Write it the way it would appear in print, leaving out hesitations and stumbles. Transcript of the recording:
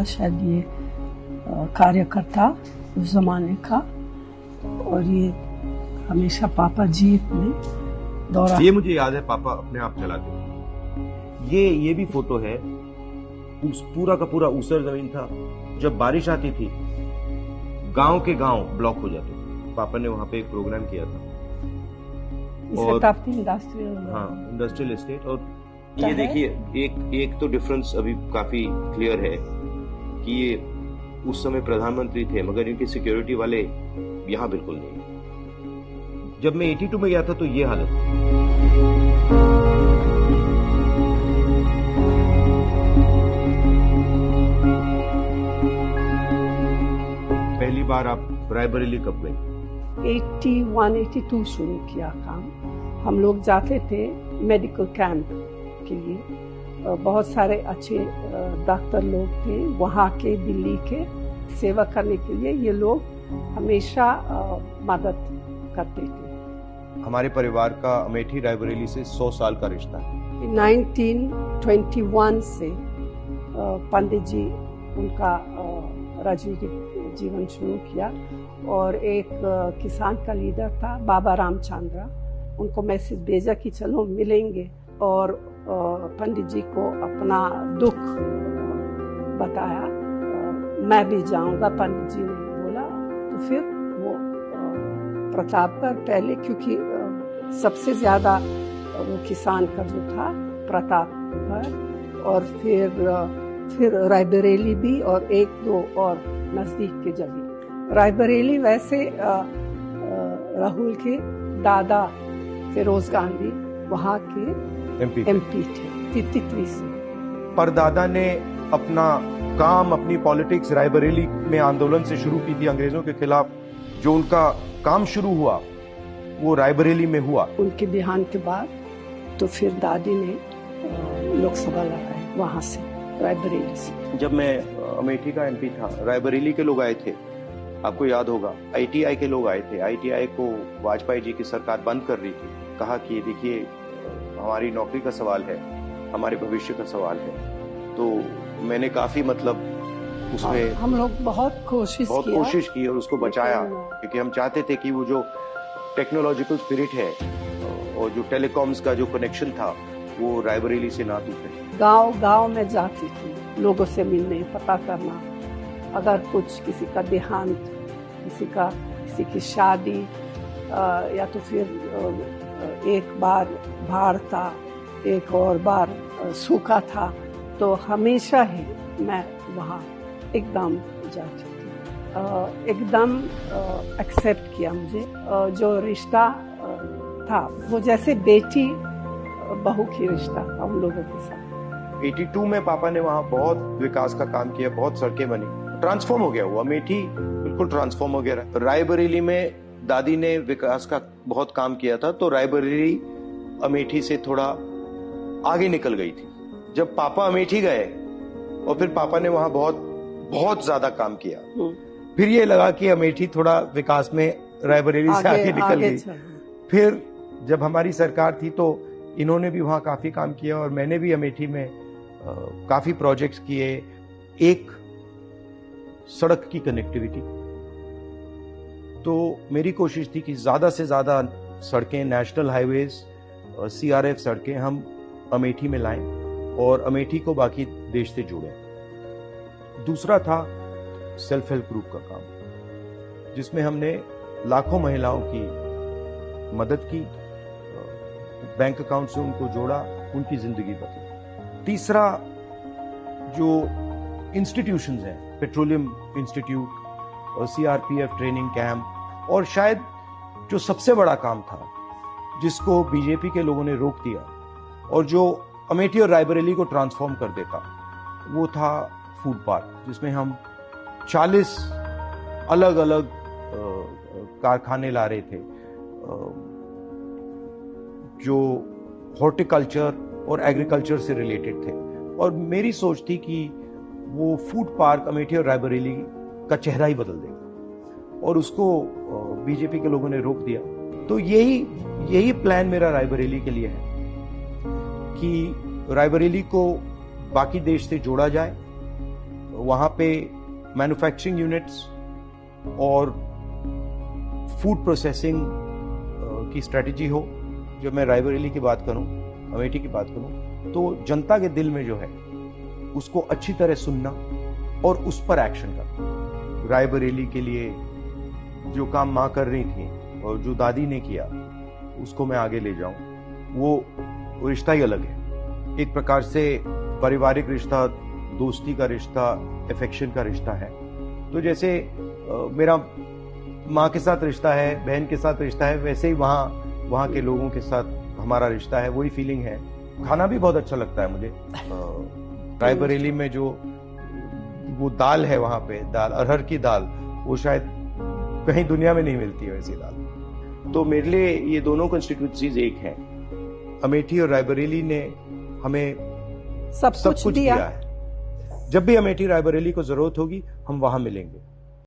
शायद ये कार्यकर्ता उस जमाने का, और ये हमेशा पापा जीप में दौरा। ये मुझे याद है, पापा अपने आप चलाते थे। ये भी फोटो है, पूरा का पूरा ऊसर जमीन था। जब बारिश आती थी गांव के गांव ब्लॉक हो जाते थे। पापा ने वहां पे एक प्रोग्राम किया था, और इंडस्ट्रियल एस्टेट। और ये देखिए, एक तो डिफरेंस अभी काफी क्लियर है कि ये उस समय प्रधानमंत्री थे, मगर इनकी सिक्योरिटी वाले यहाँ बिल्कुल नहीं। जब मैं 82 में गया था तो ये हालत थी। पहली बार आप रायबरेली कब गए? 81-82 शुरू किया काम। हम लोग जाते थे मेडिकल कैंप के लिए। बहुत सारे अच्छे डॉक्टर लोग थे वहाँ के, दिल्ली के। सेवा करने के लिए ये लोग हमेशा मदद करते थे। हमारे परिवार का अमेठी रायबरेली से 100 साल का रिश्ता है। 1921 से पंडित जी उनका राजनीतिक जीवन शुरू किया, और एक किसान का लीडर था बाबा रामचंद्र, उनको मैसेज भेजा कि चलो मिलेंगे, और पंडित जी को अपना दुख बताया। मैं भी जाऊंगा, पंडित जी ने बोला। तो फिर वो प्रतापगढ़ पहले, क्योंकि सबसे ज्यादा वो किसान का जो था प्रतापगढ़, और फिर रायबरेली भी, और एक दो और नजदीक के जगह। रायबरेली वैसे राहुल के दादा फिरोज गांधी वहाँ के एमपी थे 33 से। परदादा ने अपना काम, अपनी पॉलिटिक्स रायबरेली में आंदोलन से शुरू की थी अंग्रेजों के खिलाफ। जो उनका काम शुरू हुआ वो रायबरेली में हुआ। उनके देहांत के बाद तो फिर दादी ने लोकसभा लड़ाई वहां से, रायबरेली से। जब मैं अमेठी का एमपी था, रायबरेली के लोग आए थे, आपको याद होगा। आईटीआई के लोग आए थे। आईटीआई को वाजपेयी जी की सरकार बंद कर रही थी। कहा कि देखिए, हमारी नौकरी का सवाल है, हमारे भविष्य का सवाल है। तो मैंने काफी उसमें हम लोग बहुत कोशिश की और उसको बचाया, क्योंकि हम चाहते थे कि वो जो टेक्नोलॉजिकल स्पिरिट है और जो टेलीकॉम्स का जो कनेक्शन था वो रायबरेली से ना टूटे। गांव में जाती थी लोगों से मिलने, पता करना, अगर कुछ किसी का देहांत, किसी की शादी, या तो फिर एक बार बाढ़ था, एक और बार सूखा था, तो हमेशा ही मैं वहाँ एकदम जाती थी। एकदम एक्सेप्ट किया मुझे। जो रिश्ता था वो जैसे बेटी बहू की रिश्ता था उन लोगों के साथ। 82 में पापा ने वहाँ बहुत विकास का काम किया, बहुत सड़कें बनी, ट्रांसफॉर्म हो गया वो अमेठी, बिल्कुल ट्रांसफॉर्म हो गया। रायबरेली में दादी ने विकास का बहुत काम किया था, तो रायबरेली अमेठी से थोड़ा आगे निकल गई थी। जब पापा अमेठी गए और फिर पापा ने वहां बहुत ज्यादा काम किया, फिर ये लगा कि अमेठी थोड़ा विकास में रायबरेली से आगे निकल गई। फिर जब हमारी सरकार थी तो इन्होंने भी वहां काफी काम किया, और मैंने भी अमेठी में काफी प्रोजेक्ट्स किए। एक सड़क की कनेक्टिविटी, तो मेरी कोशिश थी कि ज्यादा से ज्यादा सड़कें, नेशनल हाईवेज, सीआरएफ सड़कें हम अमेठी में लाएं और अमेठी को बाकी देश से जोड़ें। दूसरा था सेल्फ हेल्प ग्रुप का काम, जिसमें हमने लाखों महिलाओं की मदद की, बैंक अकाउंट से उनको जोड़ा, उनकी जिंदगी बदली। तीसरा, जो इंस्टीट्यूशंस हैं, पेट्रोलियम इंस्टीट्यूट और सीआरपीएफ ट्रेनिंग कैंप, और शायद जो सबसे बड़ा काम था जिसको बीजेपी के लोगों ने रोक दिया और जो अमेठी और रायबरेली को ट्रांसफॉर्म कर देता, वो था फूड पार्क, जिसमें हम 40 अलग अलग कारखाने ला रहे थे जो हॉर्टिकल्चर और एग्रीकल्चर से रिलेटेड थे। और मेरी सोच थी कि वो फूड पार्क अमेठी और रायबरेली का चेहरा ही बदल देगा, और उसको बीजेपी के लोगों ने रोक दिया। तो यही प्लान मेरा रायबरेली के लिए है कि रायबरेली को बाकी देश से जोड़ा जाए, वहाँ पे मैन्युफैक्चरिंग यूनिट्स और फूड प्रोसेसिंग की स्ट्रेटजी हो। जब मैं रायबरेली की बात करूं, अमेठी की बात करूं, तो जनता के दिल में जो है उसको अच्छी तरह सुनना और उस पर एक्शन करना। रायबरेली के लिए जो काम माँ कर रही थी और जो दादी ने किया उसको मैं आगे ले जाऊं, वो रिश्ता ही अलग है। एक प्रकार से पारिवारिक रिश्ता, दोस्ती का रिश्ता, अफेक्शन का रिश्ता है। तो जैसे मेरा माँ के साथ रिश्ता है, बहन के साथ रिश्ता है, वैसे ही वहाँ के लोगों के साथ हमारा रिश्ता है, वही फीलिंग है। खाना भी बहुत अच्छा लगता है मुझे। रायबरेली में जो वो दाल है, वहाँ पे दाल, अरहर की दाल, वो शायद कहीं दुनिया में नहीं मिलती है वैसी दाल। तो मेरे लिए ये दोनों कंस्टिट्यूएंसीज एक हैं। अमेठी और रायबरेली ने हमें सब कुछ दिया है। जब भी अमेठी रायबरेली को जरूरत होगी, हम वहां मिलेंगे।